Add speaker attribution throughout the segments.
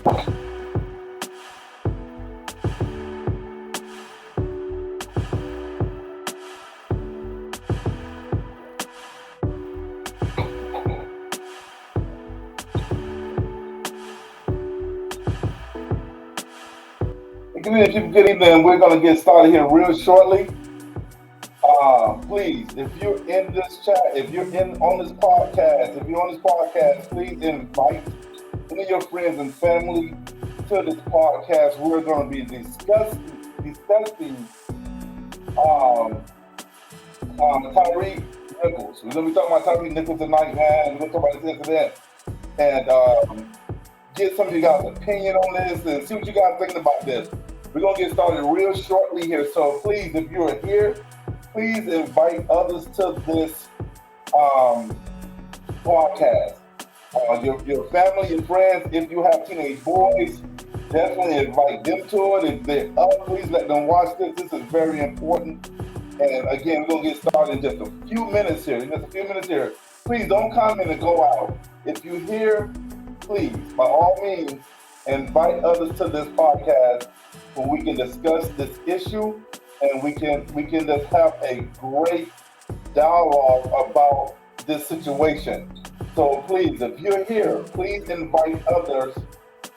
Speaker 1: Good evening. We're going to get started here real shortly. Please, if you're in this chat, if you're in on this podcast, if you're on this podcast, please invite any of your friends and family to this podcast. We're going to be discussing um, Tyre Nichols. We're going to be talking about Tyre Nichols tonight, man. We're going to talk about this incident and get some of you guys' opinion on this and see what you guys thinking about this. We're going to get started real shortly here. So please, if you're here, please invite others to this podcast. Your family, your friends, if you have teenage boys, definitely invite them to it. If they're up, please let them watch this. This is very important. And again, we're going to get started in just a few minutes here. Please don't comment and go out. If you're here, please, by all means, invite others to this podcast where we can discuss this issue and we can just have a great dialogue about this situation. So please, if you're here, please invite others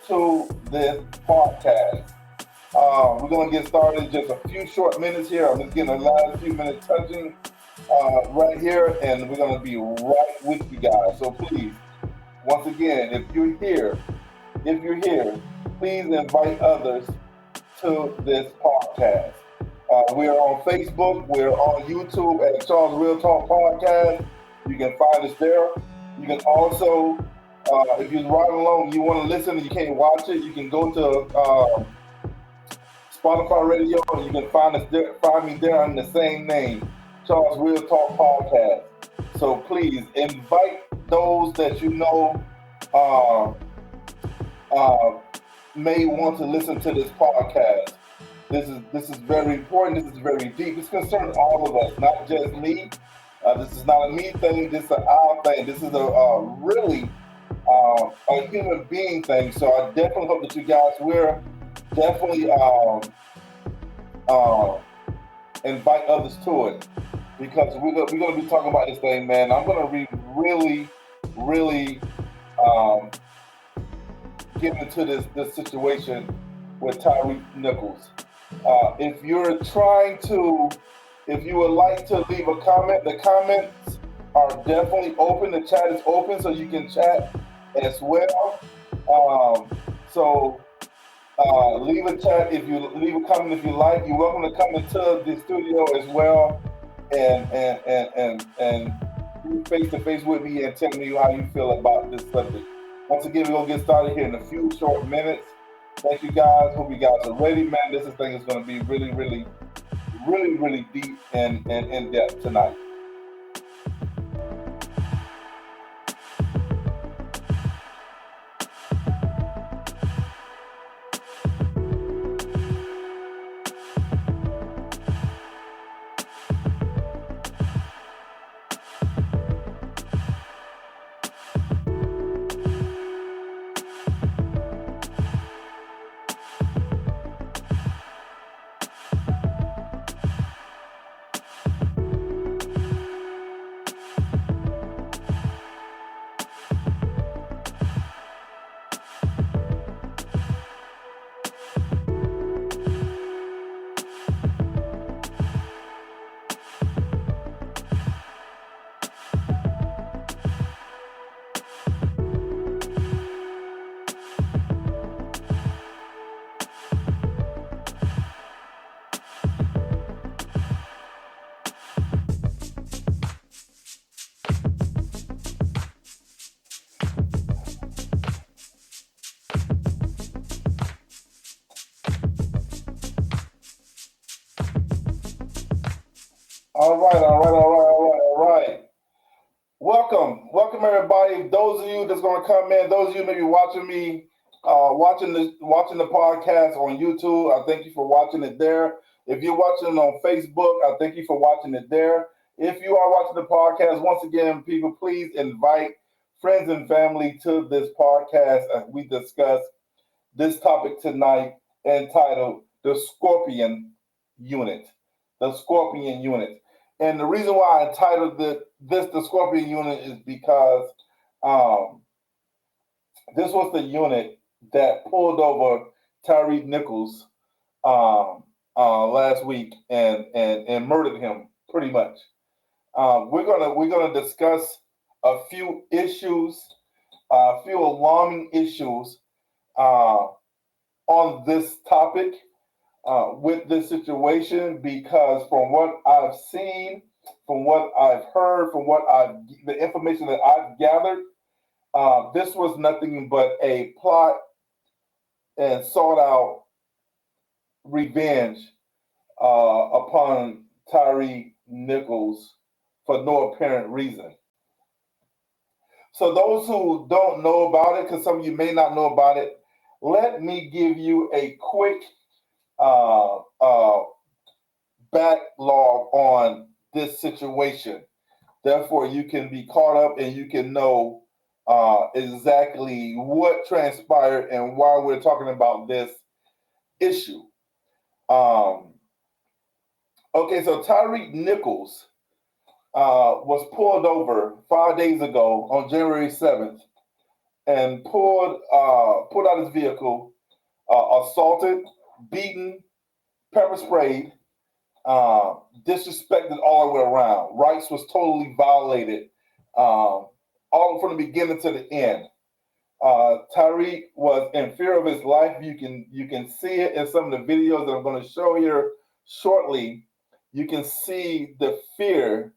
Speaker 1: to this podcast. We're going to get started in just a few short minutes here. I'm just getting the last few minutes touching right here, and we're going to be right with you guys. So please, once again, if you're here, please invite others to this podcast. We are on Facebook. We're on YouTube at Charles Real Talk Podcast. You can find us there. You can also, if you're riding along, you want to listen and you can't watch it, you can go to Spotify Radio and you can find us there. Find me there under the same name, Charles Real Talk Podcast. So please invite those that you know may want to listen to this podcast. This is very important. This is very deep. It's concerning all of us, not just me. This is not a me thing. This is an our thing. This is a really a human being thing. So I definitely hope that you guys will definitely invite others to it because we're going to be talking about this thing, man. I'm going to be really get into this situation with Tyre Nichols. If you would like to leave a comment, the comments are definitely open. The chat is open, so you can chat as well. So leave a chat if you leave a comment if you like. You're welcome to come into the studio as well and be face to face with me and tell me how you feel about this subject. Once again, we're gonna get started here in a few short minutes. Thank you guys. Hope you guys are ready, man. This thing is going to be really deep and in depth tonight. All right. Welcome everybody. Those of you that's gonna come in, those of you maybe watching me, watching the podcast on YouTube, I thank you for watching it there. If you're watching on Facebook, I thank you for watching it there. If you are watching the podcast, once again, people, please invite friends and family to this podcast as we discuss this topic tonight entitled The Scorpion Unit. The Scorpion Unit. And the reason why I entitled this The Scorpion Unit is because um, this was the unit that pulled over Tyre Nichols last week and murdered him pretty much. We're gonna discuss a few issues, a few alarming issues uh, on this topic with this situation because from what I've seen, from what I've heard, the information that I've gathered, this was nothing but a plot and sought out revenge upon Tyre Nichols for no apparent reason. So those who don't know about it, because some of you may not know about it, let me give you a quick uh, uh, backlog on this situation. Therefore, you can be caught up and you can know exactly what transpired and why we're talking about this issue. Okay, so Tyre Nichols was pulled over 5 days ago on January 7th and pulled out his vehicle, assaulted, beaten, pepper sprayed, disrespected all the way around. Rights was totally violated, all from the beginning to the end. Tyre was in fear of his life. You can see it in some of the videos that I'm going to show here shortly. You can see the fear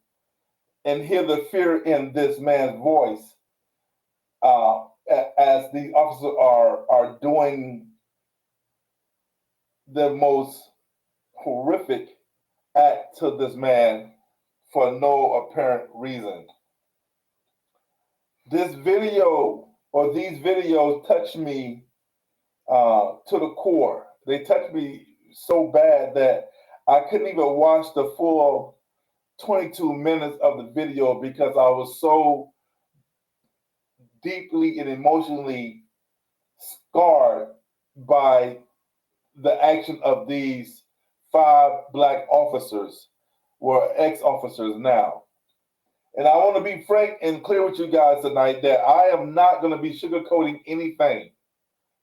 Speaker 1: and hear the fear in this man's voice as the officers are doing the most horrific act to this man for no apparent reason. This video or these videos touched me to the core. They touched me so bad that I couldn't even watch the full 22 minutes of the video because I was so deeply and emotionally scarred by the action of these 5 black officers, were ex-officers now. And I want to be frank and clear with you guys tonight that I am not going to be sugarcoating anything.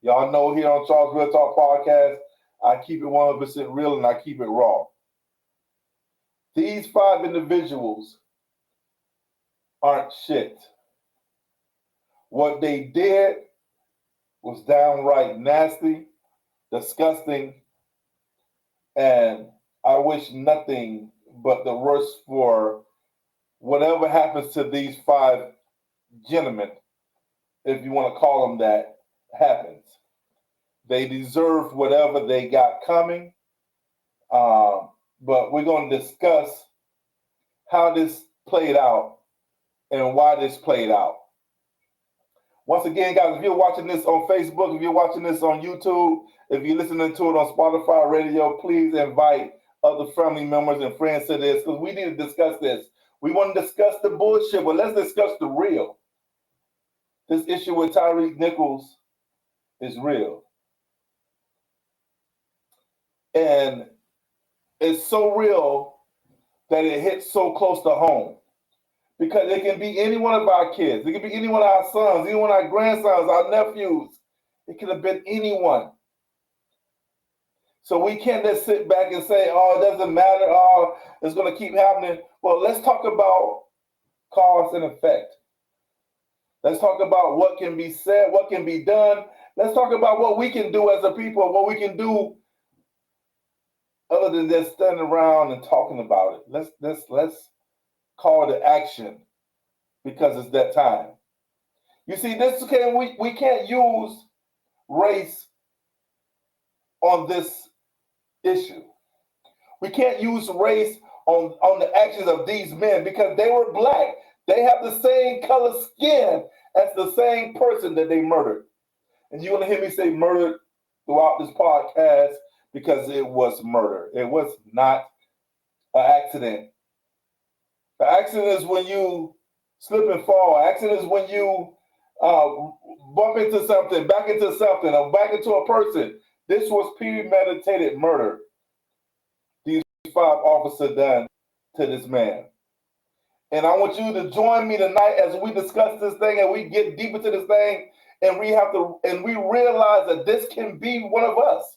Speaker 1: Y'all know here on Charles Real Talk Podcast, I keep it 100% real and I keep it raw. These 5 individuals aren't shit. What they did was downright nasty, disgusting, and I wish nothing but the worst for whatever happens to these 5 gentlemen, if you want to call them that, happens. They deserve whatever they got coming, but we're going to discuss how this played out and why this played out. Once again, guys, if you're watching this on Facebook, if you're watching this on YouTube, if you're listening to it on Spotify radio, please invite other family members and friends to this because we need to discuss this. We want to discuss the bullshit, but let's discuss the real. This issue with Tyre Nichols is real. And it's so real that it hits so close to home. Because it can be any one of our kids. It can be any one of our sons, any one of our grandsons, our nephews. It could have been anyone. So we can't just sit back and say, oh, it doesn't matter. Oh, it's going to keep happening. Well, let's talk about cause and effect. Let's talk about what can be said, what can be done. Let's talk about what we can do as a people, what we can do other than just standing around and talking about it. Let's call to action because it's that time. You see, we can't use race on this issue. We can't use race on the actions of these men because they were black. They have the same color skin as the same person that they murdered. And you're going to hear me say murdered throughout this podcast because it was murder. It was not an accident. An accident is when you slip and fall. An accident is when you bump into something, back into something, or back into a person. This was premeditated murder. These 5 officers done to this man. And I want you to join me tonight as we discuss this thing and we get deep into this thing, and we realize that this can be one of us.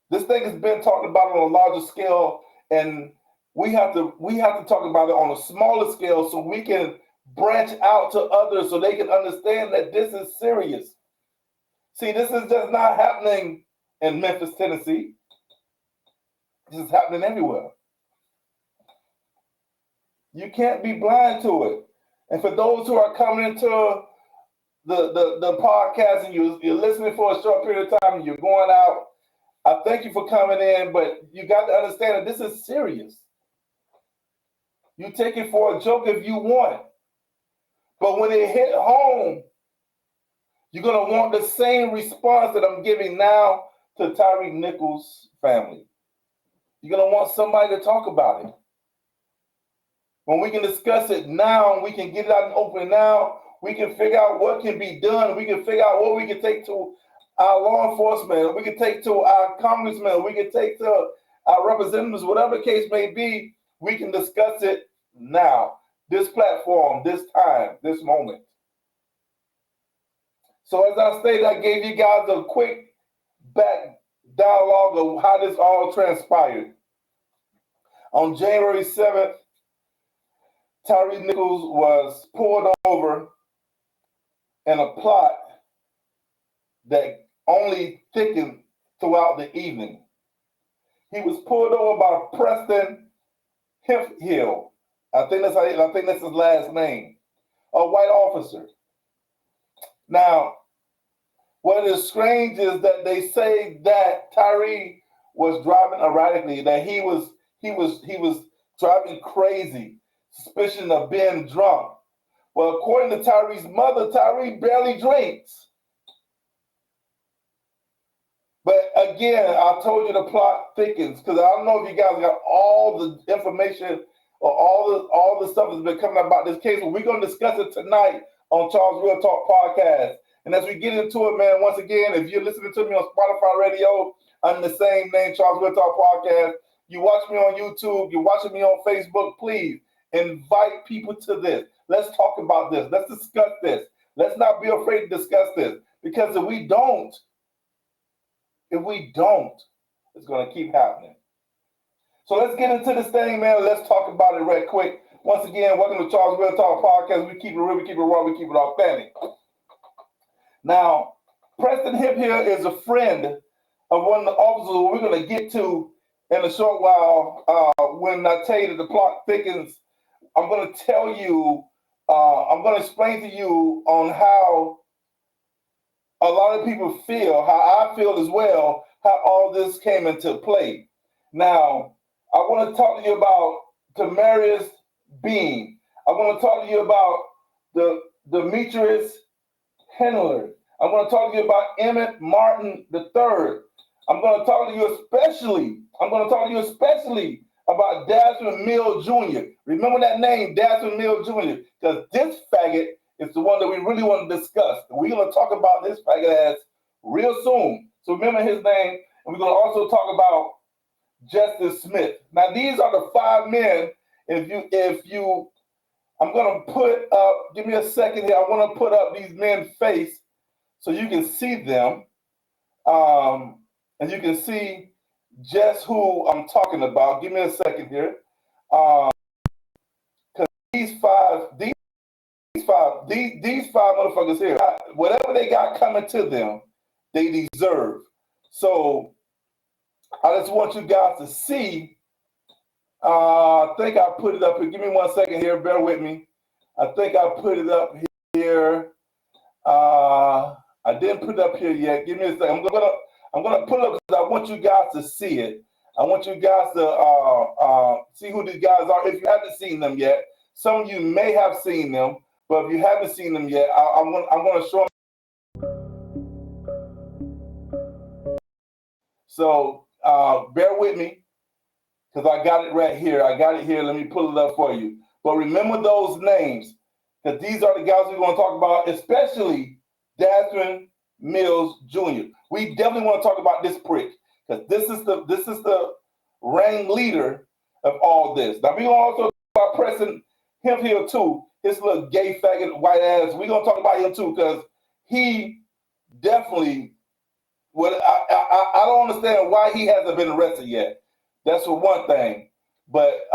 Speaker 1: This thing has been talked about on a larger scale, and we have to talk about it on a smaller scale so we can branch out to others so they can understand that this is serious. See, this is just not happening in Memphis, Tennessee. This is happening everywhere. You can't be blind to it. And for those who are coming into the podcast and you're listening for a short period of time and you're going out, I thank you for coming in, but you got to understand that this is serious. You take it for a joke if you want. But when it hit home, you're going to want the same response that I'm giving now to Tyre Nichols' family. You're going to want somebody to talk about it. When we can discuss it now, we can get it out in the open now, we can figure out what can be done. We can figure out what we can take to our law enforcement, we can take to our congressmen, we can take to our representatives, whatever the case may be, we can discuss it now. This platform, this time, this moment. So as I stated, I gave you guys a quick back dialogue of how this all transpired. On January 7th, Tyre Nichols was pulled over in a plot that only thickened throughout the evening. He was pulled over by Preston Hill. I think that's his last name. A white officer. Now, what is strange is that they say that Tyre was driving erratically, that he was driving crazy, suspicion of being drunk. Well, according to Tyre's mother, Tyre barely drinks. But again, I told you the plot thickens because I don't know if you guys got all the information or all the stuff that's been coming about this case. But we're going to discuss it tonight on Charles Real Talk Podcast. And as we get into it, man, once again, if you're listening to me on Spotify Radio under the same name, Charles Real Talk Podcast, you watch me on YouTube, you're watching me on Facebook, please invite people to this. Let's talk about this. Let's discuss this. Let's not be afraid to discuss this. Because if we don't, it's going to keep happening. So let's get into this thing, man. Let's talk about it right quick. Once again, welcome to Charles Real Talk Podcast. We keep it real, we keep it raw, we keep it authentic. Now, Preston Hip here is a friend of one of the officers who we're going to get to in a short while. When I tell you that the plot thickens, I'm going to tell you, I'm going to explain to you on how a lot of people feel, how I feel as well, how all this came into play. Now, I want to talk to you about Demarius Bean. I want to talk to you about the Demetrius Henler. I'm going to talk to you about Emmett Martin III. I'm going to talk to you especially about Desmond Mill Jr. Remember that name, Desmond Mill Jr., because this faggot is the one that we really want to discuss. And we're going to talk about this faggot ass real soon. So remember his name, and we're going to also talk about Justice Smith. Now, these are the 5 men. I'm going to put up, give me a second here. I want to put up these men's face so you can see them. And you can see just who I'm talking about. Give me a second here. Because these five motherfuckers here, whatever they got coming to them, they deserve. So I just want you guys to see. I think I put it up here. Give me 1 second here. Bear with me. I think I put it up here. I didn't put it up here yet. Give me a second. I'm gonna put it up because I want you guys to see it. I want you guys to see who these guys are. If you haven't seen them yet, some of you may have seen them, but if you haven't seen them yet, I'm gonna show them. So bear with me because I got it right here. I got it here. Let me pull it up for you. But remember those names, because these are the guys we're going to talk about, especially Desmond Mills Jr. We definitely want to talk about this prick, because this is the reign leader of all this. Now we're going to also talk about Preston Hemphill too. His little gay faggot white ass. We're going to talk about him too, because he definitely. Well, I don't understand why he hasn't been arrested yet. That's for one thing. But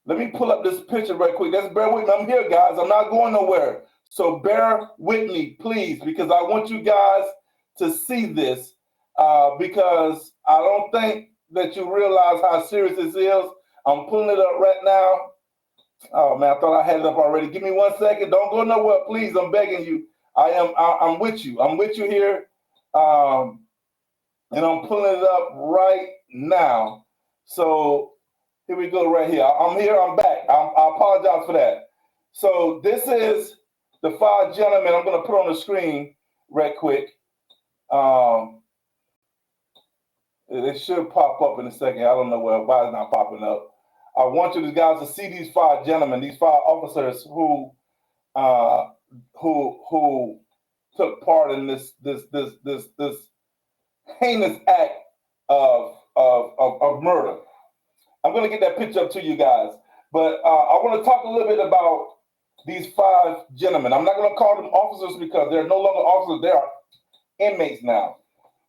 Speaker 1: let me pull up this picture right quick. Just bear with me. I'm here, guys. I'm not going nowhere. So bear with me, please, because I want you guys to see this because I don't think that you realize how serious this is. I'm pulling it up right now. Oh, man, I thought I had it up already. Give me 1 second. Don't go nowhere, please. I'm begging you. I'm with you. I'm with you here. And I'm pulling it up right now. So here we go right here. I'm here. I'm back. I apologize for that. So this is the 5 gentlemen I'm going to put on the screen right quick. It should pop up in a second. I don't know why it's not popping up. I want you guys to see these 5 gentlemen, these 5 officers who took part in this heinous act of murder. I'm going to get that picture up to you guys, but I want to talk a little bit about these 5 gentlemen. I'm not going to call them officers because they're no longer officers. They are inmates now,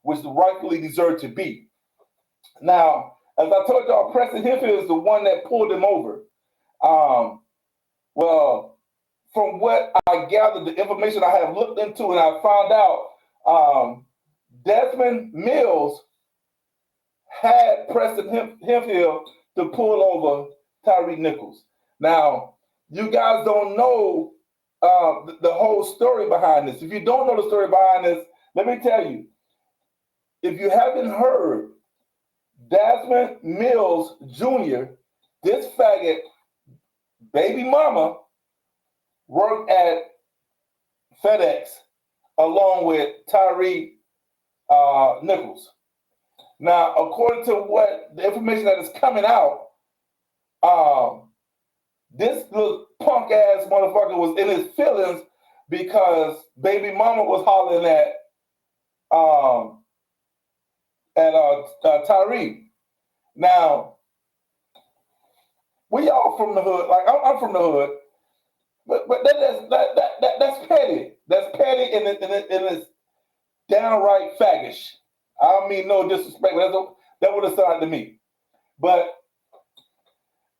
Speaker 1: which rightfully deserve to be. Now, as I told y'all, Preston Hemphill is the one that pulled him over. Well, from what I gathered, the information I have looked into, and I found out Desmond Mills had Preston Hemphill to pull over Tyre Nichols. Now, you guys don't know the whole story behind this. If you don't know the story behind this, let me tell you. If you haven't heard, Desmond Mills Jr., this faggot baby mama, worked at FedEx along with Tyre Nichols. Now, according to what the information that is coming out, this little punk ass motherfucker was in his feelings because baby mama was hollering at Tyre. Now, we all from the hood. Like I'm from the hood, but that's petty. That's petty and it's downright faggish. I don't mean no disrespect, but that would have sounded to me. But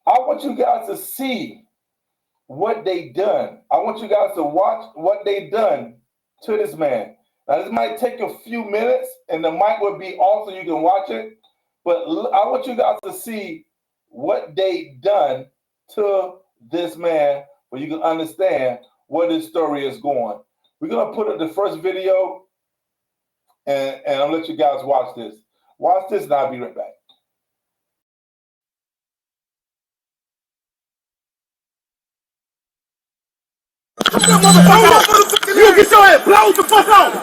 Speaker 1: I want you guys to see what they done. I want you guys to watch what they done to this man. Now, this might take a few minutes, and the mic will be off so you can watch it. But I want you guys to see what they done to this man, so you can understand where this story is going. We're gonna put up the first video, and I'll let you guys watch this. Watch this, and I'll be right back.
Speaker 2: You get your head blown the fuck off!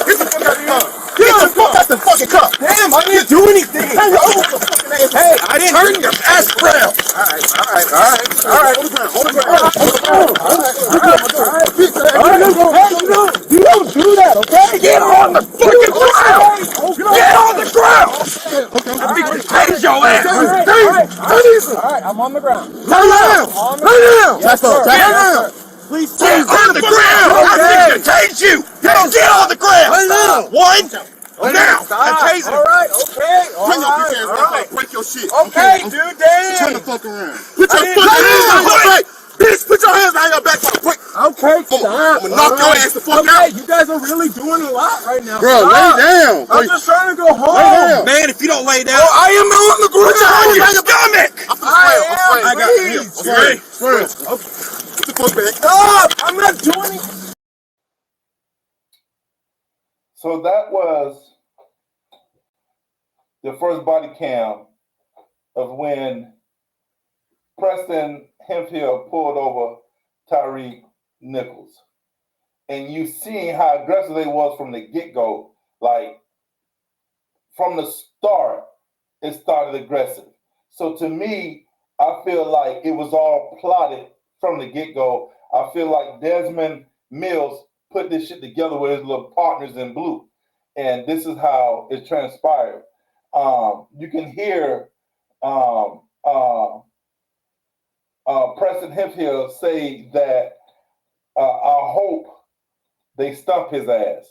Speaker 2: Get the fuck out of here! Get the fuck out the fucking cup! Damn, I didn't do anything! Turn your fucking ass! Hey, I didn't turn your ass around! Alright. Hold the ground. You don't do that, okay? Get on the fucking ground! Get on the ground! I think you paid your ass! Alright, I'm on the ground. Lay down! Yes, sir. Please get on the ground! I think to tase you! Get on the ground! One! Now! Alright, okay. Alright. Break your shit. Okay, dude, damn! Turn the fuck around. Put your fucking hands on your back! Bitch, put your hands on your back for the break! Okay, stop! I'm gonna knock your ass the fuck out! You guys are really doing a lot right now. Bro, lay down! I'm just trying to go home! Man, if you don't lay down... I am on the ground! Put your hands on your stomach! I got you. Okay, ready? Okay. Get the fuck back. Stop! I'm not doing it.
Speaker 1: So that was the first body cam of when Preston Hemphill pulled over Tyre Nichols. And you seen how aggressive they was from the get-go. Like, from the start, it started aggressive. So to me, I feel like it was all plotted from the get-go. I feel like Desmond Mills put this shit together with his little partners in blue. And this is how it transpired. You can hear um, uh, Preston Hemphill say that I hope they stump his ass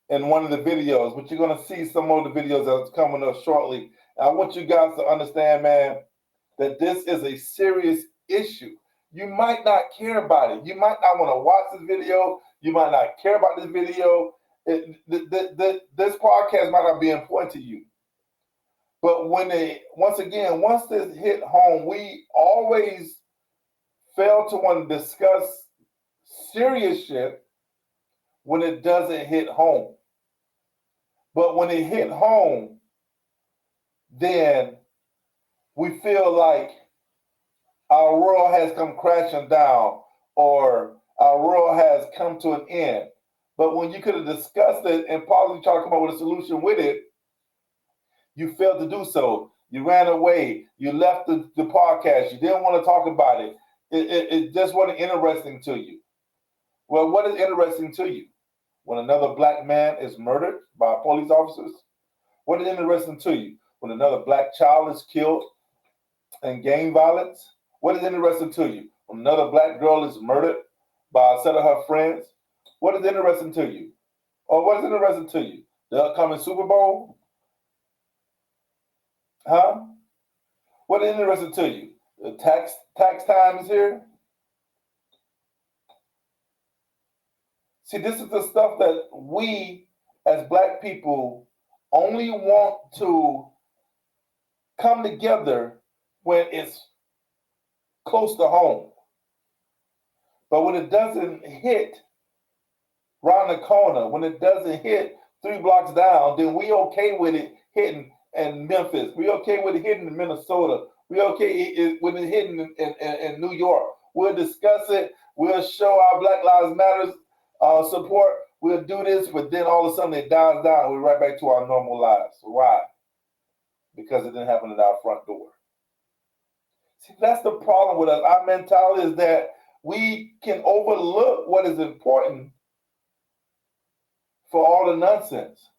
Speaker 1: in one of the videos, but you're going to see some of the videos that's coming up shortly. I want you guys to understand, man, that this is a serious issue. You might not care about it. You might not want to watch this video. You might not care about this video. This podcast might not be important to you. But once this hit home, we always fail to want to discuss serious shit when it doesn't hit home. But when it hit home, then we feel like our world has come crashing down or our world has come to an end. But when you could have discussed it and possibly tried to come up with a solution with it, you failed to do so. You ran away. You left the podcast. You didn't want to talk about it. It just wasn't interesting to you. Well, what is interesting to you? When another black man is murdered by police officers? What is interesting to you? When another black child is killed in gang violence? What is interesting to you? When another black girl is murdered by a set of her friends? What is interesting to you? Or what is interesting to you? The upcoming Super Bowl? Huh? What is interesting to you? The tax time is here? See, this is the stuff that we as black people only want to come together when it's close to home. But when it doesn't hit round the corner, when it doesn't hit 3 blocks down, then we okay with it hitting in Memphis. We okay with it hitting in Minnesota. We okay with it hitting in New York. We'll discuss it. We'll show our Black Lives Matter support. We'll do this, but then all of a sudden it dies down and we're right back to our normal lives. Why? Because it didn't happen at our front door. See, that's the problem with us. Our mentality is that we can overlook what is important for all the nonsense.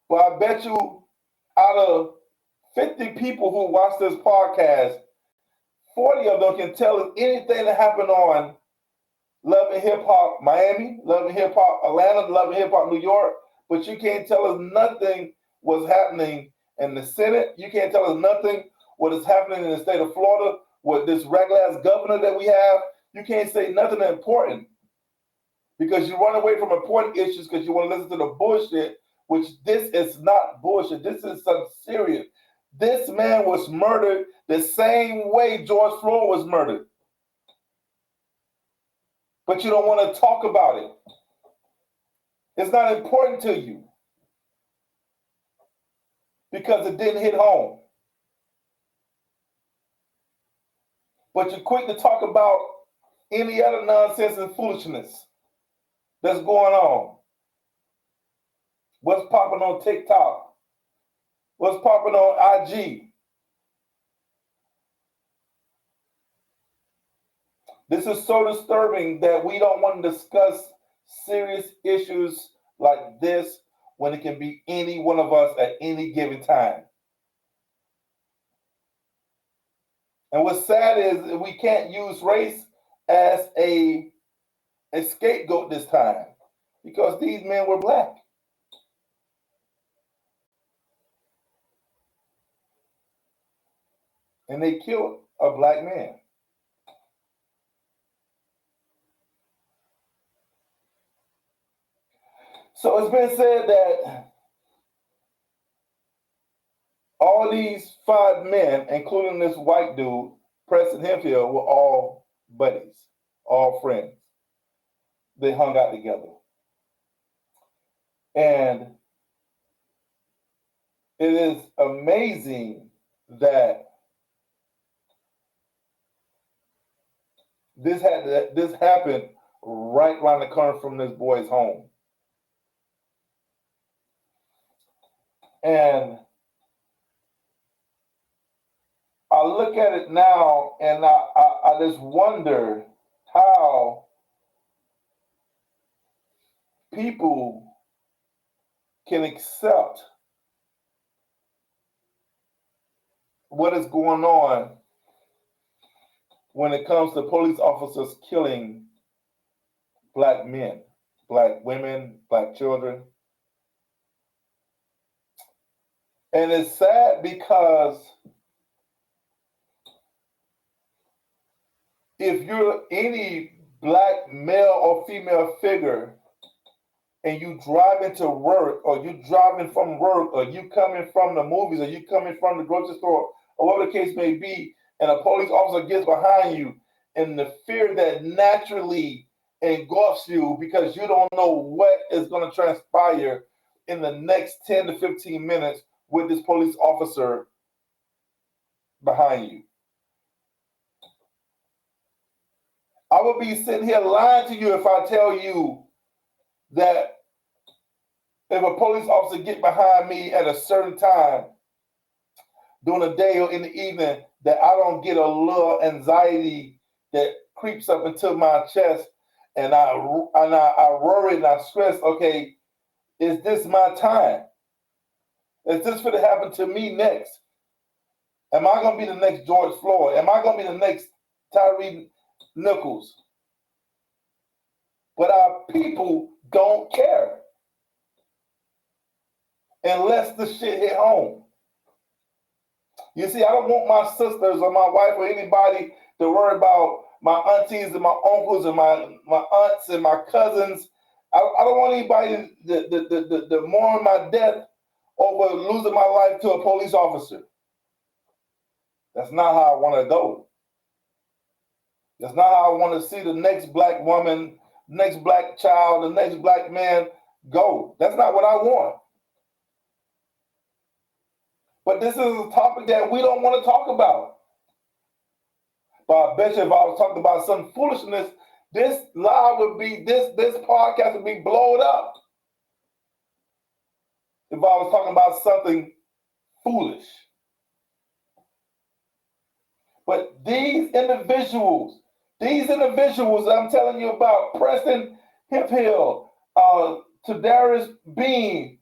Speaker 1: But I bet you out of 50 people who watch this podcast, 40 of them can tell us anything that happened on Love and Hip Hop Miami, Love and Hip Hop Atlanta, Love and Hip Hop New York, but you can't tell us nothing was happening in the Senate. You can't tell us nothing what is happening in the state of Florida with this regular ass governor that we have. You can't say nothing important because you run away from important issues because you want to listen to the bullshit, which this is not bullshit. This is something serious. This man was murdered the same way George Floyd was murdered. But you don't want to talk about it. It's not important to you because it didn't hit home. But you're quick to talk about any other nonsense and foolishness that's going on. What's popping on TikTok? What's popping on IG? This is so disturbing that we don't want to discuss serious issues like this when it can be any one of us at any given time. And what's sad is we can't use race as a scapegoat this time because these men were black. And they killed a black man. So it's been said that all these 5 men, including this white dude, Preston Hemphill, were all buddies, all friends. They hung out together. And it is amazing that this happened right around the corner from this boy's home. And I look at it now and I just wonder how people can accept what is going on when it comes to police officers killing black men, black women, black children. And it's sad because if you're any black male or female figure and you driving to work or you driving from work or you coming from the movies or you coming from the grocery store or whatever the case may be, and a police officer gets behind you, and the fear that naturally engulfs you because you don't know what is going to transpire in the next 10 to 15 minutes with this police officer behind you. I would be sitting here lying to you if I tell you that if a police officer get behind me at a certain time during the day or in the evening, that I don't get a little anxiety that creeps up into my chest, and I worry and I stress. Okay, is this my time? Is this going to happen to me next? Am I going to be the next George Floyd? Am I going to be the next Tyre Nichols? But our people don't care unless the shit hit home. You see, I don't want my sisters or my wife or anybody to worry about my aunties and my uncles and my aunts and my cousins. I don't want anybody to mourn my death over losing my life to a police officer. That's not how I want to go. That's not how I want to see the next black woman, next black child, the next black man go. That's not what I want. But this is a topic that we don't want to talk about. But I bet you if I was talking about some foolishness, this live would be, this podcast would be blown up. If I was talking about something foolish. But these individuals I'm telling you about, Preston Hemphill, Tadarius Bean,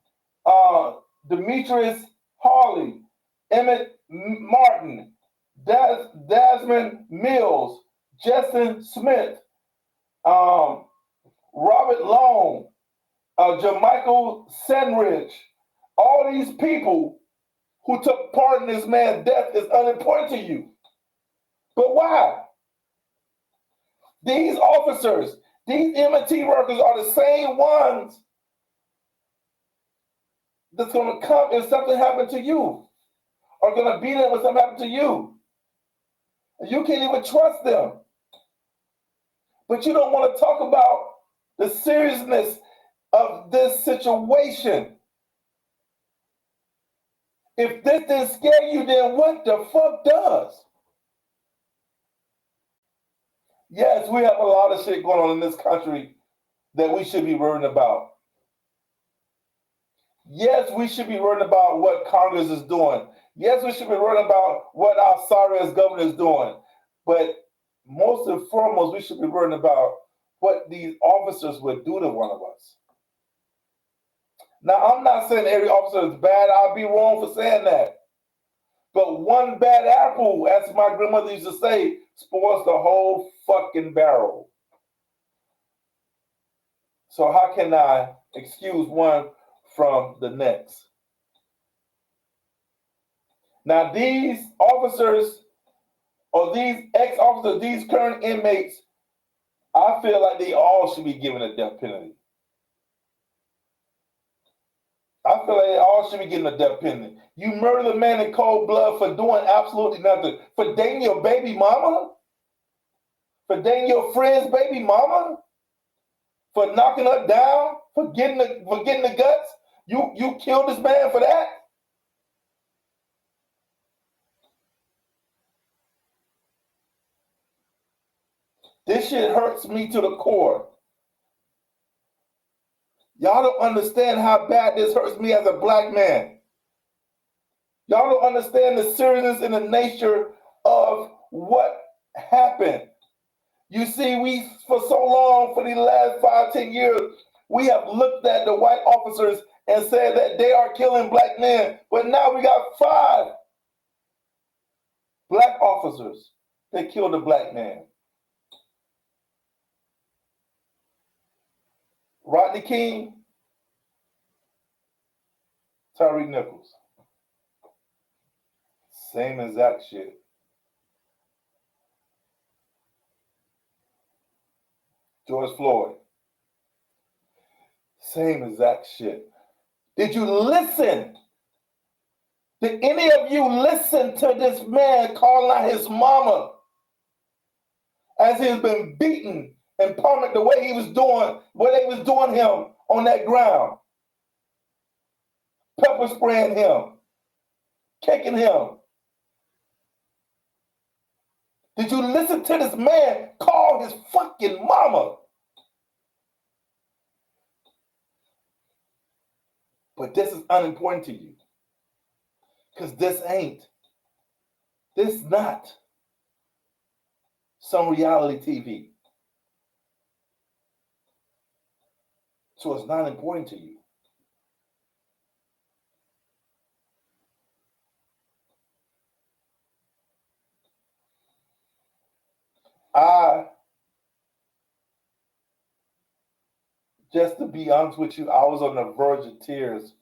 Speaker 1: Demetrius Harley, Emmett Martin, Desmond Mills, Justin Smith, Robert Long, Jermichael Sandridge, all these people who took part in this man's death is unimportant to you. But why? These officers, these M&T workers are the same ones that's going to come if something happened to you, are going to be there when something happened to you. You can't even trust them. But you don't want to talk about the seriousness of this situation. If this didn't scare you, then what the fuck does? Yes, we have a lot of shit going on in this country that we should be worried about. Yes, we should be worried about what Congress is doing. Yes, we should be worried about what our sorry-ass government is doing. But most and foremost, we should be worried about what these officers would do to one of us. Now, I'm not saying every officer is bad. I'll be wrong for saying that. But one bad apple, as my grandmother used to say, spoils the whole fucking barrel. So how can I excuse one from the next? Now, these officers or these ex-officers, these current inmates, I feel like they all should be given a death penalty. I feel like they all should be getting a death penalty. You murdered a man in cold blood for doing absolutely nothing. For dating your baby mama? For dating your friend's baby mama? For knocking her down? For getting the guts? You killed this man for that? This shit hurts me to the core. Y'all don't understand how bad this hurts me as a black man. Y'all don't understand the seriousness and the nature of what happened. You see, we, for so long, for the last 5, 10 years, we have looked at the white officers and said that they are killing black men. But now we got 5 black officers that killed a black man. Rodney King, Tyre Nichols. Same exact shit. George Floyd. Same exact shit. Did you listen? Did any of you listen to this man calling out his mama as he's been beaten and pummeled the way he was doing, what they was doing him on that ground? Pepper spraying him, kicking him. Did you listen to this man call his fucking mama? But this is unimportant to you. Because this not some reality TV. So it's not important to you. Just to be honest with you, I was on the verge of tears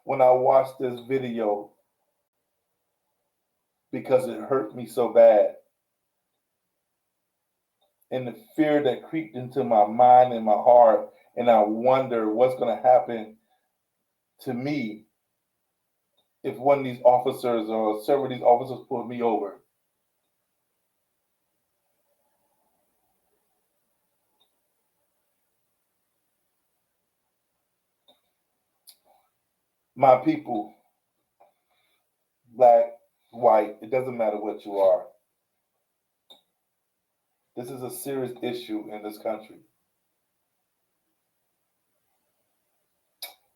Speaker 1: when I watched this video because it hurt me so bad. And the fear that creeped into my mind and my heart, and I wonder what's going to happen to me if one of these officers or several of these officers pull me over. My people, black, white, it doesn't matter what you are. This is a serious issue in this country.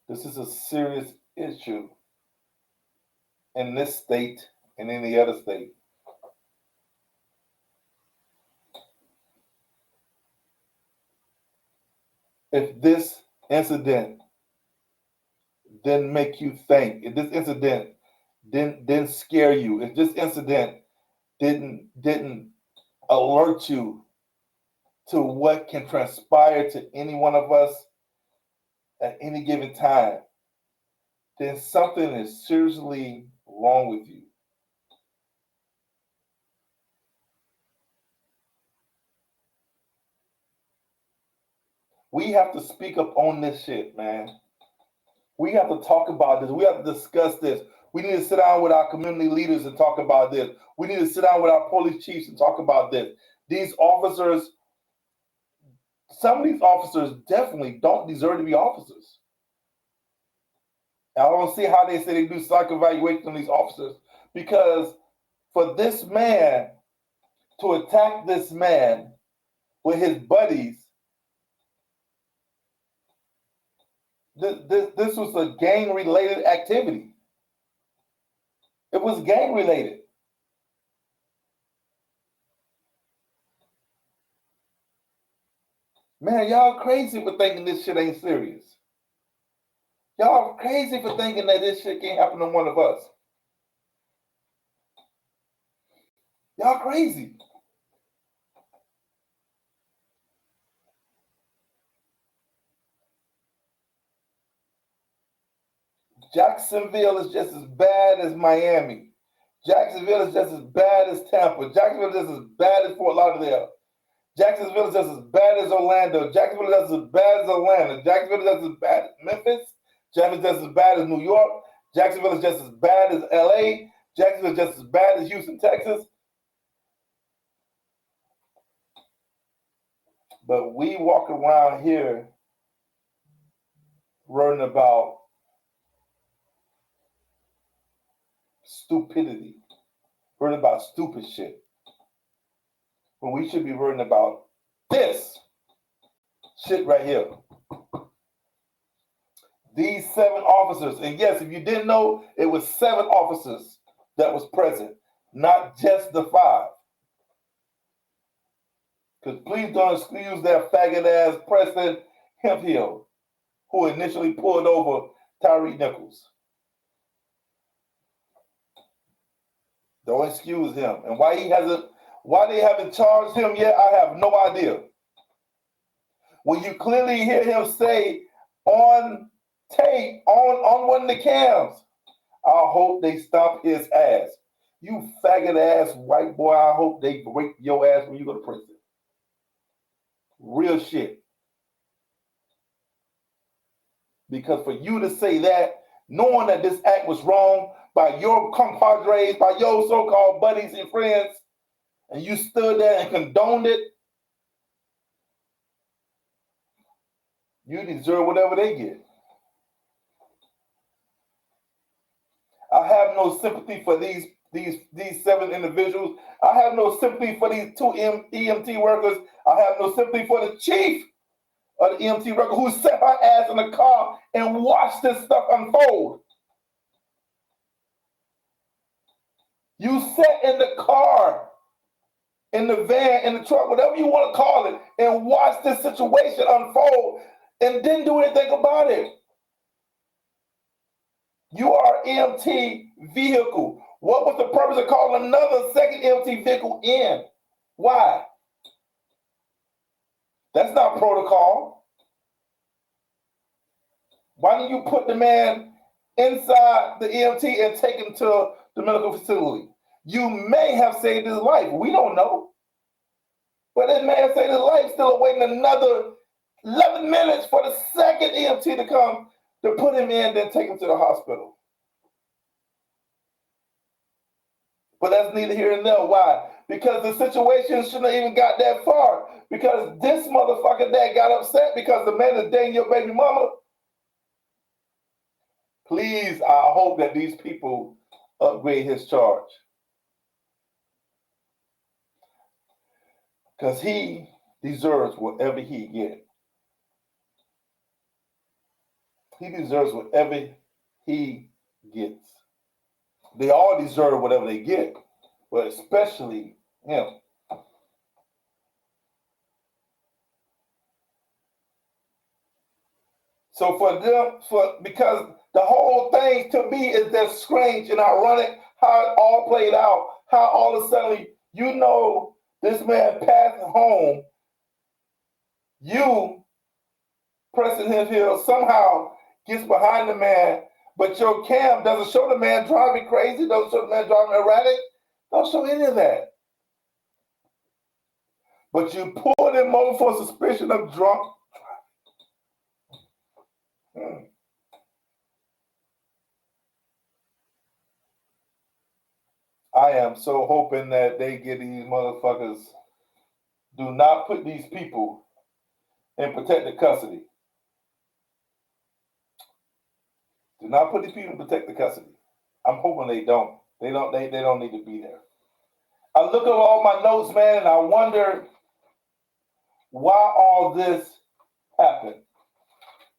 Speaker 1: This is a serious issue in this state and in the other state. If this incident didn't make you think, if this incident didn't scare you, if this incident didn't alert you to what can transpire to any one of us at any given time, then something is seriously wrong with you. We have to speak up on this shit, man. We have to talk about this. We have to discuss this. We need to sit down with our community leaders and talk about this. We need to sit down with our police chiefs and talk about this. These officers, some of these officers definitely don't deserve to be officers. I don't see how they say they do psych evaluation on these officers, because for this man to attack this man with his buddies, this was a gang-related activity. It was gang-related. Man, y'all crazy for thinking this shit ain't serious. Y'all crazy for thinking that this shit can't happen to one of us. Y'all crazy. Jacksonville is just as bad as Miami. Jacksonville is just as bad as Tampa. Jacksonville is just as bad as Fort Lauderdale. Jacksonville is just as bad as Orlando. Jacksonville is just as bad as Atlanta. Jacksonville is just as bad as Memphis. Jacksonville is just as bad as New York. Jacksonville is just as bad as LA. Jacksonville is just as bad as Houston, Texas. But we walk around here worrying about stupidity, worrying about stupid shit, when we should be worrying about this shit right here. These 7 officers, and yes, if you didn't know, it was 7 officers that was present. not just the 5. Because please don't excuse that faggot ass Preston Hemphill who initially pulled over Tyre Nichols. Don't excuse him. And why they haven't charged him yet, I have no idea. When you clearly hear him say on tape, on one of the cams, I hope they stomp his ass. You faggot ass white boy, I hope they break your ass when you go to prison. Real shit. Because for you to say that, knowing that this act was wrong by your compadres, by your so-called buddies and friends, and you stood there and condoned it, you deserve whatever they get. I have no sympathy for these 7 individuals. I have no sympathy for these 2 EMT workers. I have no sympathy for the chief of the EMT worker who set her ass in the car and watched this stuff unfold. You sat in the car, in the van, in the truck, whatever you want to call it, and watched this situation unfold and didn't do anything about it. You are EMT vehicle. What was the purpose of calling another second EMT vehicle in? Why? That's not protocol. Why didn't you put the man inside the EMT and take him to the medical facility? You may have saved his life. We don't know. But this man saved his life, still awaiting another 11 minutes for the second EMT to come to put him in, then take him to the hospital. But that's neither here nor there. Why? Because the situation shouldn't have even got that far. Because this motherfucker dad got upset because the man is dating your baby mama. Please, I hope that these people upgrade his charge. Because he deserves whatever he gets. He deserves whatever he gets. They all deserve whatever they get, but especially him. So because the whole thing to me is that strange and ironic how it all played out, how all of a sudden, this man passed home, you, Preston Hill, somehow gets behind the man, but your cam doesn't show the man driving crazy, doesn't show the man driving erratic, don't show any of that. But you pulled him over for suspicion of drunk. I am so hoping that they get these motherfuckers. Do not put these people in protective custody. Do not put these people in protective custody. I'm hoping they don't. They don't need to be there. I look at all my notes, man, and I wonder why all this happened.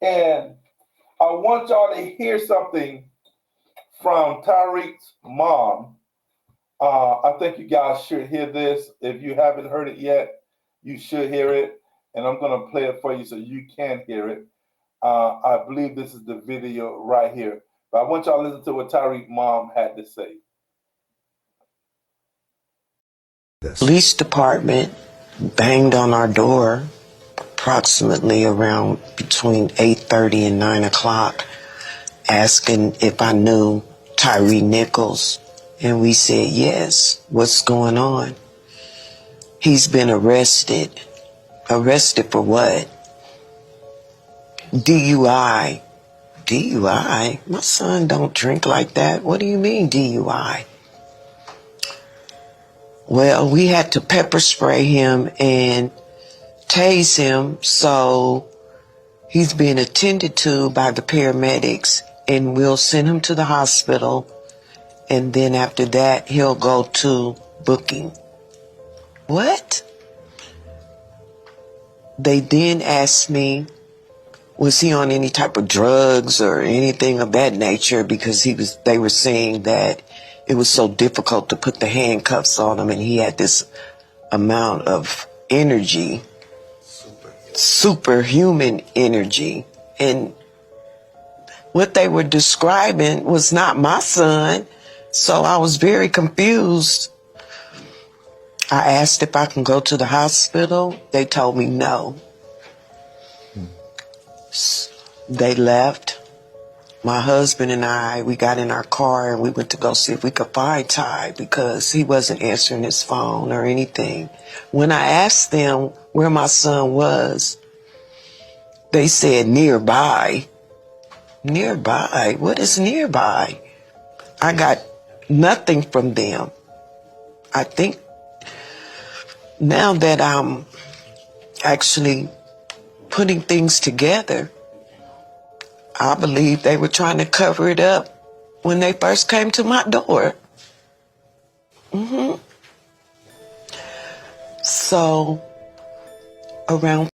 Speaker 1: And I want y'all to hear something from Tyreek's mom. I think you guys should hear this. If you haven't heard it yet, you should hear it. And I'm going to play it for you so you can hear it. I believe this is the video right here. But I want y'all to listen to what Tyreek's mom had to say.
Speaker 3: Police department banged on our door approximately around between 8:30 and 9 o'clock asking if I knew Tyre Nichols. And we said, yes. What's going on? He's been arrested. Arrested for what? DUI. DUI? My son don't drink like that. What do you mean DUI? Well, we had to pepper spray him and tase him, so he's being attended to by the paramedics, and we'll send him to the hospital, and then after that, he'll go to booking. What? They then asked me, was he on any type of drugs or anything of that nature, because they were saying that it was so difficult to put the handcuffs on him, and he had this amount of energy, superhuman energy. And what they were describing was not my son, so I was very confused. I asked if I can go to the hospital. They told me no. They left. My husband and I, we got in our car and we went to go see if we could find Ty because he wasn't answering his phone or anything. When I asked them where my son was, they said nearby. Nearby? What is nearby? I got nothing from them. I think now that I'm actually putting things together, I believe they were trying to cover it up when they first came to my door. So, around.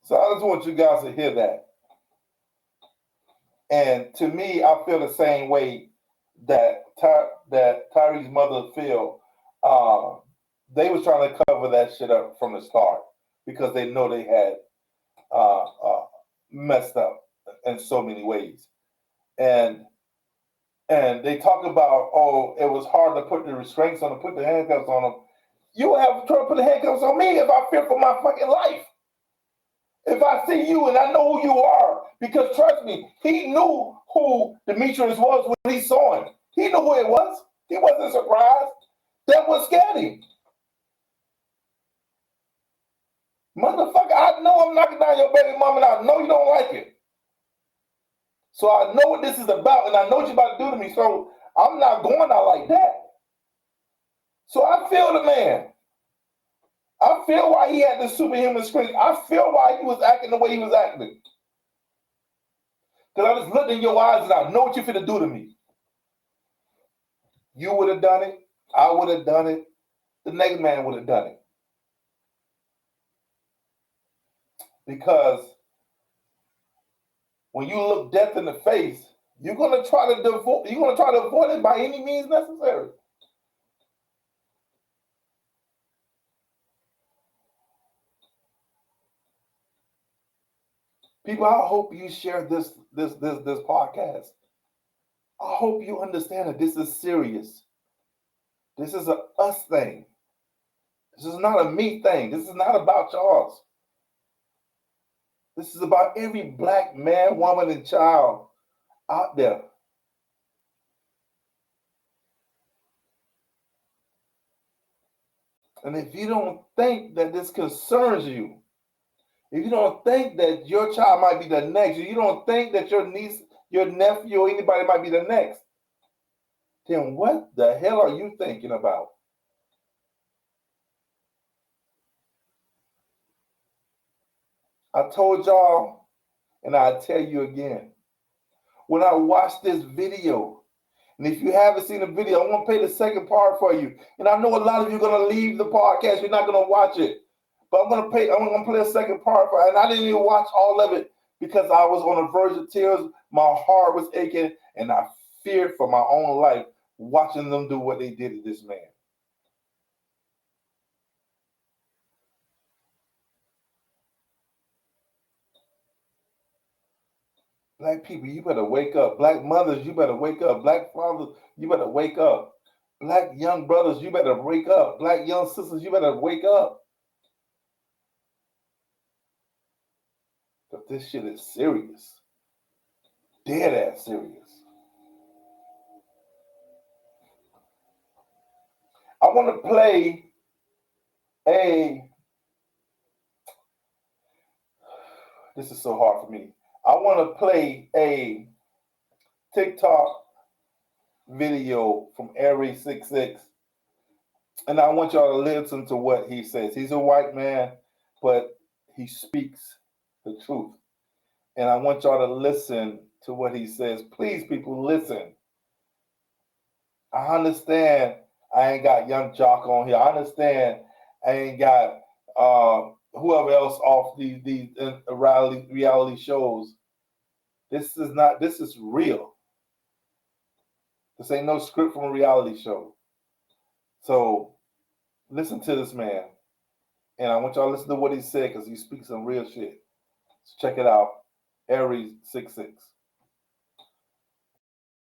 Speaker 1: So I just want you guys to hear that. And to me, I feel the same way that Tyree's mother feel. They was trying to cover that shit up from the start because they know they had messed up in so many ways. And they talk about, oh, it was hard to put the restraints on him, put the handcuffs on him. You have to put the handcuffs on me if I fear for my fucking life. If I see you and I know who you are, because trust me, he knew who Demetrius was when he saw him. He knew who it was. He wasn't surprised. That what scared him. Motherfucker, I know I'm knocking down your baby mama and I know you don't like it. So I know what this is about and I know what you're about to do to me. So I'm not going out like that. So I feel the man. I feel why he had the superhuman strength. I feel why he was acting the way he was acting. Because I just looked in your eyes and I know what you're finna do to me. You would have done it. I would have done it. The next man would have done it. Because when you look death in the face, you're gonna try to avoid it by any means necessary. People, I hope you share this podcast. I hope you understand that this is serious. This is a us thing. This is not a me thing. This is not about Charles. This is about every black man, woman, and child out there. And if you don't think that this concerns you, if you don't think that your child might be the next, if you don't think that your niece, your nephew, or anybody might be the next, then what the hell are you thinking about? I told y'all, and I'll tell you again, when I watched this video, and if you haven't seen the video, I'm going to play the second part for you. And I know a lot of you are going to leave the podcast. You're not going to watch it. But I'm going to play a second part for it. And I didn't even watch all of it because I was on the verge of tears. My heart was aching, and I feared for my own life watching them do what they did to this man. Black people, you better wake up. Black mothers, you better wake up. Black fathers, you better wake up. Black young brothers, you better wake up. Black young sisters, you better wake up. But this shit is serious. Dead ass serious. I want to play this is so hard for me. I want to play a TikTok video from Aries66, and I want y'all to listen to what he says. He's a white man, but he speaks the truth. And I want y'all to listen to what he says. Please, people, listen. I understand I ain't got Young Jock on here. I understand I ain't got whoever else off these reality shows. This is real. This ain't no script from a reality show. So listen to this man. And I want y'all to listen to what he said because he speaks some real shit. So check it out. Aries 66.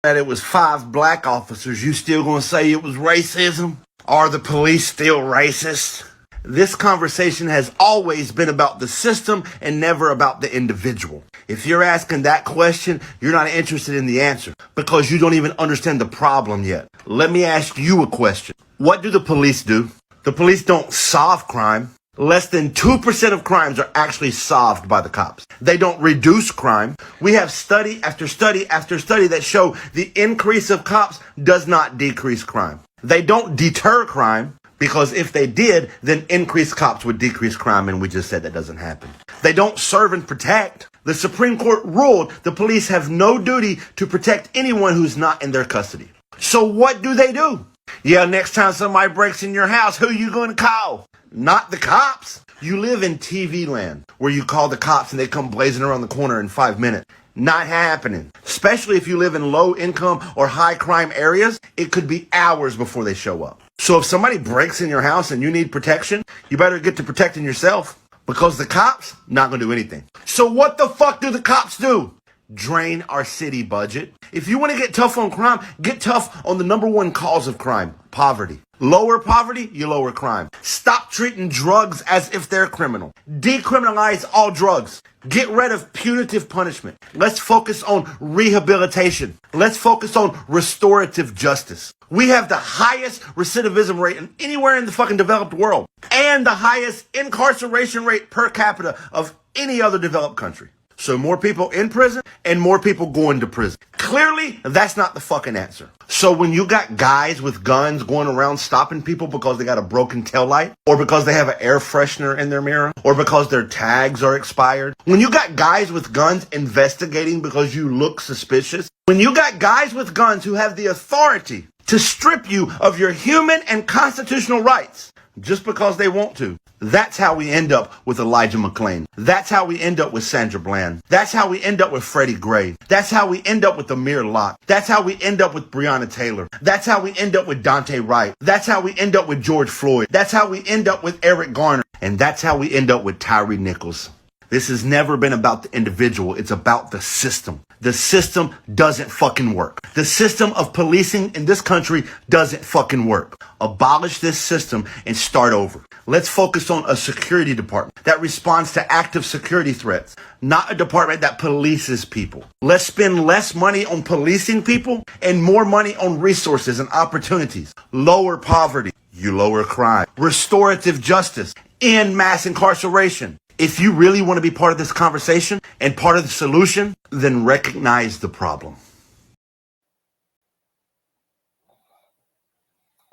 Speaker 4: That it was 5 black officers, you still gonna say it was racism? Are the police still racist? This conversation has always been about the system and never about the individual. If you're asking that question, you're not interested in the answer because you don't even understand the problem yet. Let me ask you a question. What do the police do? The police don't solve crime. Less than 2% of crimes are actually solved by the cops. They don't reduce crime. We have study after study after study that show the increase of cops does not decrease crime. They don't deter crime because if they did, then increased cops would decrease crime, and we just said that doesn't happen. They don't serve and protect. The Supreme Court ruled the police have no duty to protect anyone who's not in their custody. So what do? Yeah, next time somebody breaks in your house, who you going to call? Not the cops. You live in TV land where you call the cops and they come blazing around the corner in 5 minutes. Not happening. Especially if you live in low income or high crime areas, it could be hours before they show up. So if somebody breaks in your house and you need protection, you better get to protecting yourself because the cops not going to do anything. So what the fuck do the cops do? Drain our city budget. If you want to get tough on crime, get tough on the number one cause of crime, poverty. Lower poverty, you lower crime. Stop treating drugs as if they're criminal. Decriminalize all drugs. Get rid of punitive punishment. Let's focus on rehabilitation. Let's focus on restorative justice. We have the highest recidivism rate anywhere in the fucking developed world and the highest incarceration rate per capita of any other developed country. So more people in prison and more people going to prison. Clearly, that's not the fucking answer. So when you got guys with guns going around stopping people because they got a broken taillight, or because they have an air freshener in their mirror, or because their tags are expired, when you got guys with guns investigating because you look suspicious, when you got guys with guns who have the authority to strip you of your human and constitutional rights just because they want to, that's how we end up with Elijah McClain. That's how we end up with Sandra Bland. That's how we end up with Freddie Gray. That's how we end up with Amir Locke. That's how we end up with Breonna Taylor. That's how we end up with Dante Wright. That's how we end up with George Floyd. That's how we end up with Eric Garner. And that's how we end up with Tyre Nichols. This has never been about the individual. It's about the system. The system doesn't fucking work. The system of policing in this country doesn't fucking work. Abolish this system and start over. Let's focus on a security department that responds to active security threats, not a department that polices people. Let's spend less money on policing people and more money on resources and opportunities. Lower poverty. You lower crime. Restorative justice. End mass incarceration. If you really want to be part of this conversation and part of the solution, then recognize the problem.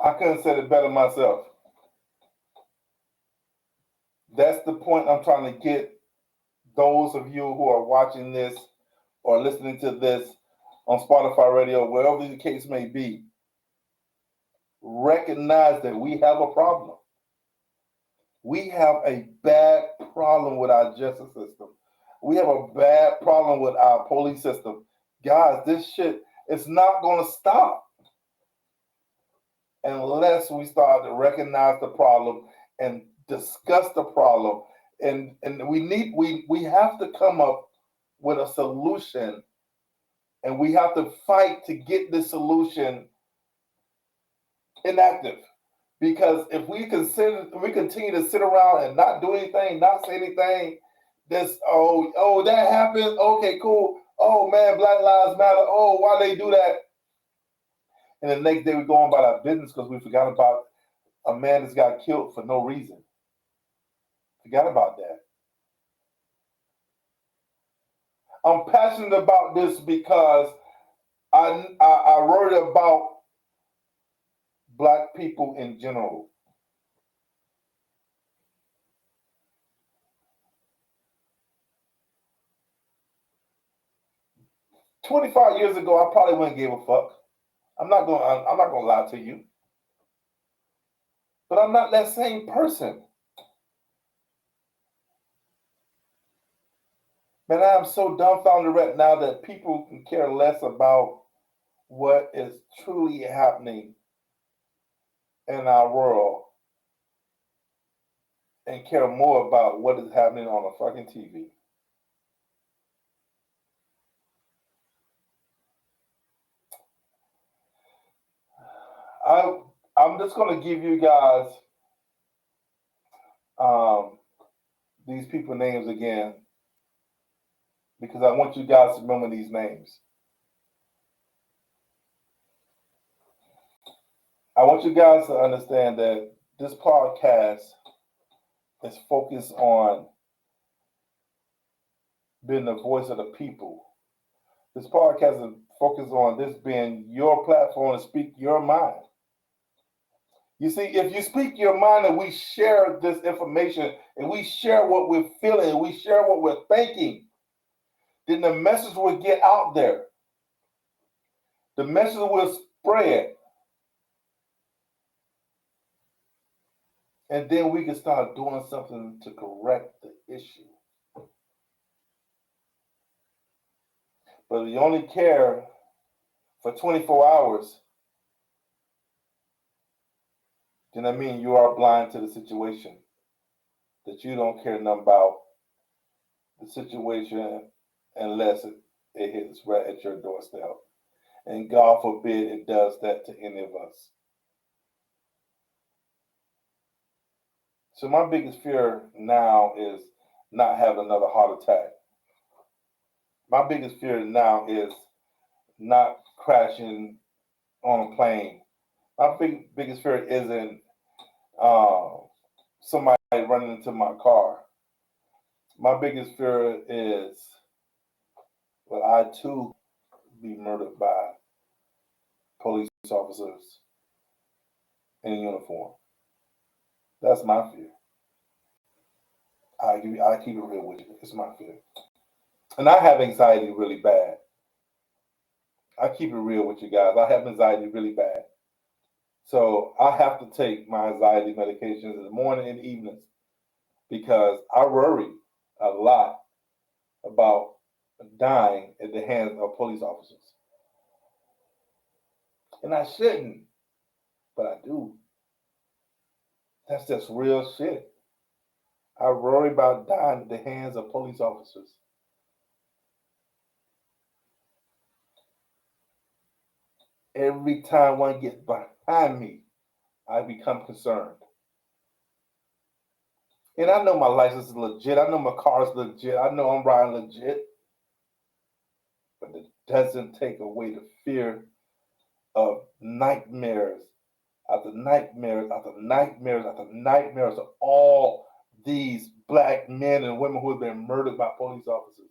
Speaker 1: I couldn't have said it better myself. That's the point I'm trying to get those of you who are watching this or listening to this on Spotify radio, wherever the case may be. Recognize that we have a problem. We have a bad problem with our justice system. We have a bad problem with our police system. Guys, this shit is not going to stop unless we start to recognize the problem and discuss the problem. And we have to come up with a solution, and we have to fight to get this solution enacted. Because if we continue to sit around and not do anything, not say anything, this that happened. Okay, cool. Oh man, Black Lives Matter. Oh, why they do that? And the next day we go on about our business because we forgot about a man that's got killed for no reason. Forgot about that. I'm passionate about this because I worry about Black people in general. "25 years ago, I probably wouldn't give a fuck. I'm not gonna lie to you. But I'm not that same person. Man, I am so dumbfounded right now that people can care less about what is truly happening in our world and care more about what is happening on a fucking TV. I'm just going to give you guys these people names again because I want you guys to remember these names. I want you guys to understand that this podcast is focused on being the voice of the people. This podcast is focused on this being your platform to speak your mind. You see, if you speak your mind and we share this information and we share what we're feeling and we share what we're thinking, then the message will get out there. The message will spread. And then we can start doing something to correct the issue. But if you only care for 24 hours, then that means you are blind to the situation. That you don't care nothing about the situation unless it hits right at your doorstep. And God forbid it does that to any of us. So my biggest fear now is not having another heart attack. My biggest fear now is not crashing on a plane. My biggest fear isn't somebody running into my car. My biggest fear is will I too be murdered by police officers in uniform. That's my fear. I keep it real with you. It's my fear. And I have anxiety really bad. I keep it real with you guys. I have anxiety really bad. So I have to take my anxiety medications in the morning and evenings because I worry a lot about dying at the hands of police officers. And I shouldn't, but I do. That's just real shit. I worry about dying at the hands of police officers. Every time one gets behind me, I become concerned. And I know my license is legit. I know my car is legit. I know I'm riding legit. But it doesn't take away the fear of nightmares after nightmares after nightmares after nightmares of all these black men and women who have been murdered by police officers.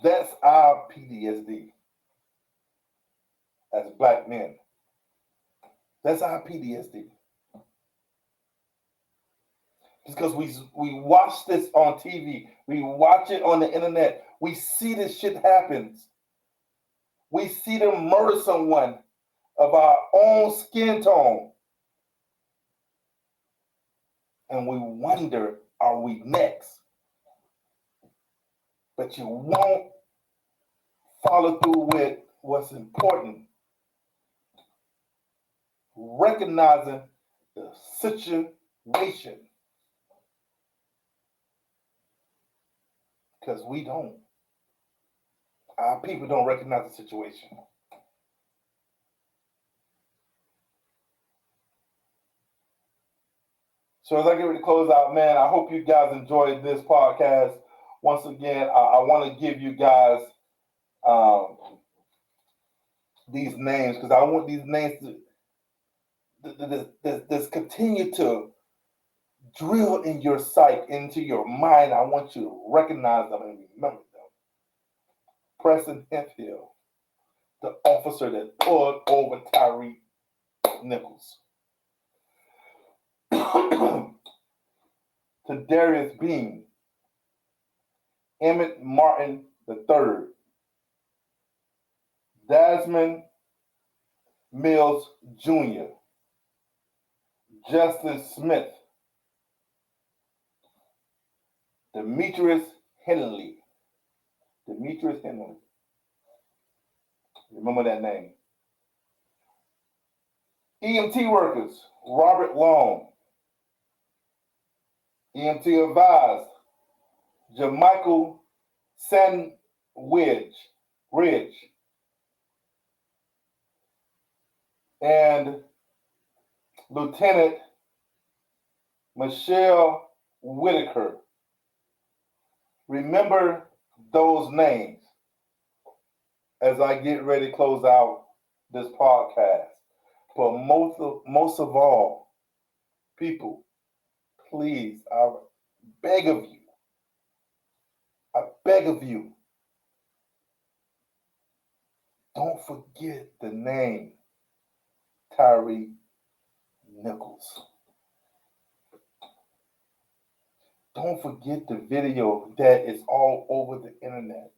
Speaker 1: That's our PTSD as black men. That's our PTSD. Because we watch this on TV, we watch it on the internet, we see this shit happens. We see them murder someone of our own skin tone. And we wonder, are we next? But you won't follow through with what's important. Recognizing the situation. Because we don't. Our people don't recognize the situation. So as I get ready to close out, man, I hope you guys enjoyed this podcast. Once again, I want to give you guys these names because I want these names to continue to drill in your sight, into your mind. I want you to recognize them and remember them. Preston Hemphill, the officer that pulled over Tyre Nichols. To Darius Bean, Emmett Martin III, Desmond Mills Jr., Justin Smith, Demetrius Henley. Demetrius Henley. Remember that name. EMT workers, Robert Long. EMT advised, Jermichael Ridge. And Lieutenant Michelle Whitaker. Remember those names as I get ready to close out this podcast. But most of all, people, please, I beg of you, don't forget the name Tyre Nichols. Don't forget the video that is all over the internet.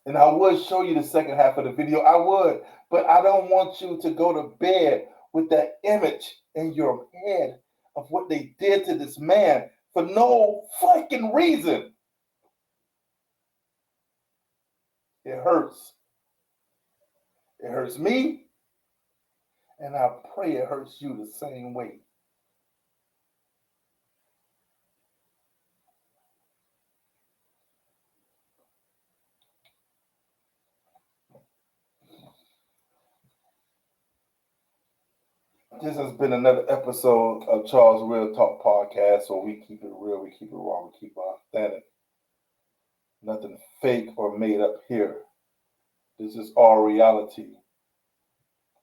Speaker 1: And I would show you the second half of the video. I would, but I don't want you to go to bed with that image in your head of what they did to this man for no fucking reason. It hurts. It hurts me, and I pray it hurts you the same way. This has been another episode of Charles Real Talk Podcast, where we keep it real, we keep it raw, we keep it authentic. Nothing fake or made up here. This is all reality.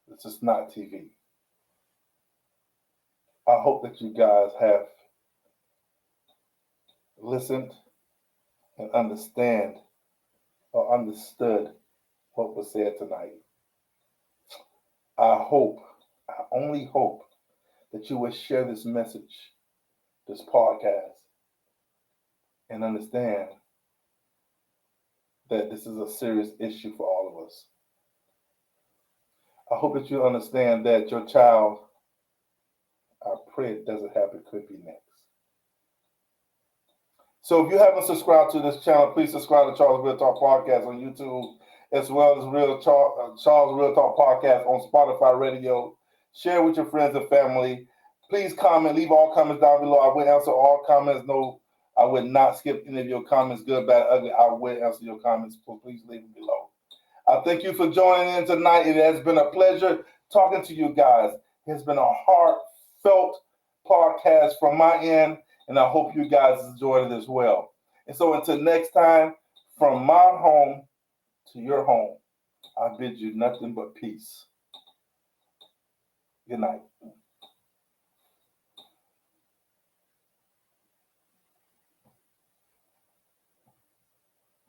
Speaker 1: This is not TV. I hope that you guys have listened and understood what was said tonight. I only hope that you will share this message, this podcast, and understand that this is a serious issue for all of us. I hope that you understand that your child, I pray it doesn't happen, could be next. So if you haven't subscribed to this channel, please subscribe to Charles Real Talk Podcast on YouTube, as well as Charles Real Talk Podcast on Spotify Radio. Share with your friends and family. Please comment. Leave all comments down below. I will answer all comments. No, I would not skip any of your comments, good, bad, ugly. I will answer your comments, so please leave them below. I thank you for joining in tonight. It has been a pleasure talking to you guys. It's been a heartfelt podcast from my end, and I hope you guys enjoyed it as well. And so until next time, from my home to your home, I bid you nothing but peace. Good night.